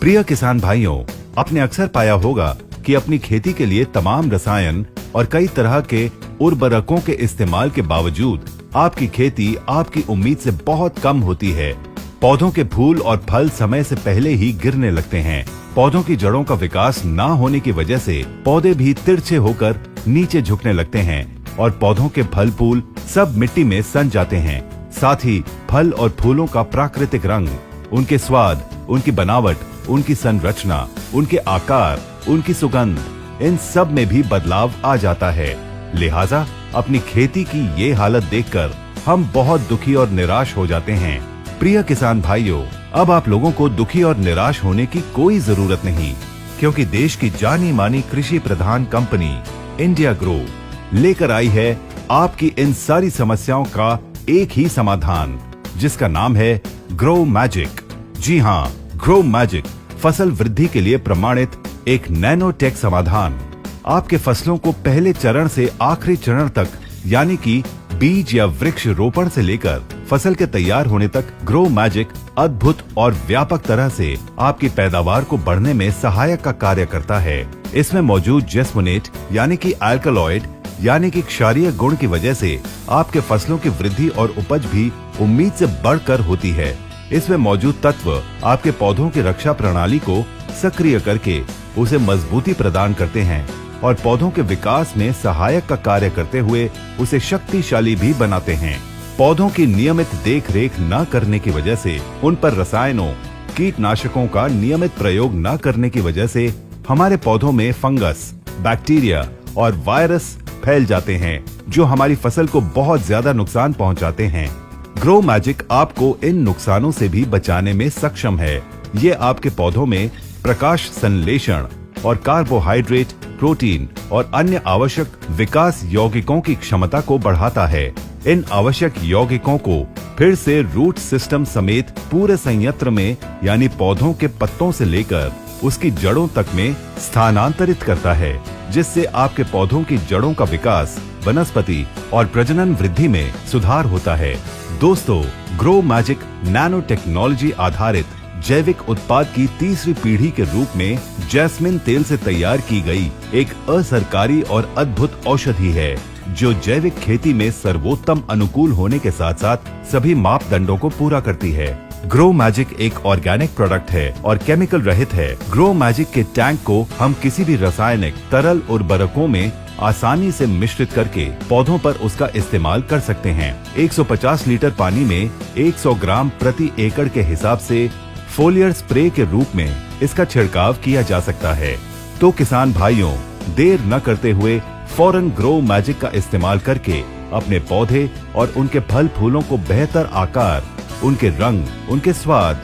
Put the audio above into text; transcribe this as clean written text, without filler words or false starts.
प्रिय किसान भाइयों, आपने अक्सर पाया होगा कि अपनी खेती के लिए तमाम रसायन और कई तरह के उर्वरकों के इस्तेमाल के बावजूद आपकी खेती आपकी उम्मीद से बहुत कम होती है। पौधों के फूल और फल समय से पहले ही गिरने लगते हैं। पौधों की जड़ों का विकास न होने की वजह से पौधे भी तिरछे होकर नीचे झुकने लगते हैं और पौधों के फल फूल सब मिट्टी में सन जाते हैं। साथ ही फल और फूलों का प्राकृतिक रंग, उनके स्वाद, उनकी बनावट, उनकी संरचना, उनके आकार, उनकी सुगंध, इन सब में भी बदलाव आ जाता है। लिहाजा अपनी खेती की ये हालत देखकर हम बहुत दुखी और निराश हो जाते हैं। प्रिय किसान भाइयों, अब आप लोगों को दुखी और निराश होने की कोई जरूरत नहीं, क्योंकि देश की जानी मानी कृषि प्रधान कंपनी इंडिया ग्रो लेकर आई है आपकी इन सारी समस्याओं का एक ही समाधान, जिसका नाम है ग्रो मैजिक। जी हाँ, ग्रो मैजिक फसल वृद्धि के लिए प्रमाणित एक नैनोटेक समाधान। आपके फसलों को पहले चरण से आखिरी चरण तक, यानी कि बीज या वृक्ष रोपण से लेकर फसल के तैयार होने तक, ग्रो मैजिक अद्भुत और व्यापक तरह से आपकी पैदावार को बढ़ने में सहायक का कार्य करता है। इसमें मौजूद जेस्मोनेट यानी कि अल्कलॉइड यानी कि क्षारीय गुण की वजह से आपके फसलों की वृद्धि और उपज भी उम्मीद से बढ़कर होती है। इसमें मौजूद तत्व आपके पौधों की रक्षा प्रणाली को सक्रिय करके उसे मजबूती प्रदान करते हैं और पौधों के विकास में सहायक का कार्य करते हुए उसे शक्तिशाली भी बनाते हैं। पौधों की नियमित देखरेख न करने की वजह से, उन पर रसायनों, कीटनाशकों का नियमित प्रयोग न करने की वजह से हमारे पौधों में फंगस, बैक्टीरिया और वायरस फैल जाते हैं, जो हमारी फसल को बहुत ज्यादा नुकसान पहुंचाते हैं। ग्रो मैजिक आपको इन नुकसानों से भी बचाने में सक्षम है। ये आपके पौधों में प्रकाश संश्लेषण और कार्बोहाइड्रेट, प्रोटीन और अन्य आवश्यक विकास यौगिकों की क्षमता को बढ़ाता है। इन आवश्यक यौगिकों को फिर से रूट सिस्टम समेत पूरे संयंत्र में, यानी पौधों के पत्तों से लेकर उसकी जड़ों तक में स्थानांतरित करता है, जिससे आपके पौधों की जड़ों का विकास, वनस्पति और प्रजनन वृद्धि में सुधार होता है। दोस्तों, ग्रो मैजिक नैनो टेक्नोलॉजी आधारित जैविक उत्पाद की तीसरी पीढ़ी के रूप में जैस्मिन तेल से तैयार की गई एक असरकारी और अद्भुत औषधि है, जो जैविक खेती में सर्वोत्तम अनुकूल होने के साथ साथ सभी मापदंडों को पूरा करती है। ग्रो मैजिक एक ऑर्गेनिक प्रोडक्ट है और केमिकल रहित है। ग्रो मैजिक के टैंक को हम किसी भी रासायनिक तरल उर्वरकों में आसानी से मिश्रित करके पौधों पर उसका इस्तेमाल कर सकते हैं। 150 लीटर पानी में 100 ग्राम प्रति एकड़ के हिसाब से फोलियर स्प्रे के रूप में इसका छिड़काव किया जा सकता है। तो किसान भाइयों, देर न करते हुए फौरन ग्रो मैजिक का इस्तेमाल करके अपने पौधे और उनके फल फूलों को बेहतर आकार, उनके रंग, उनके स्वाद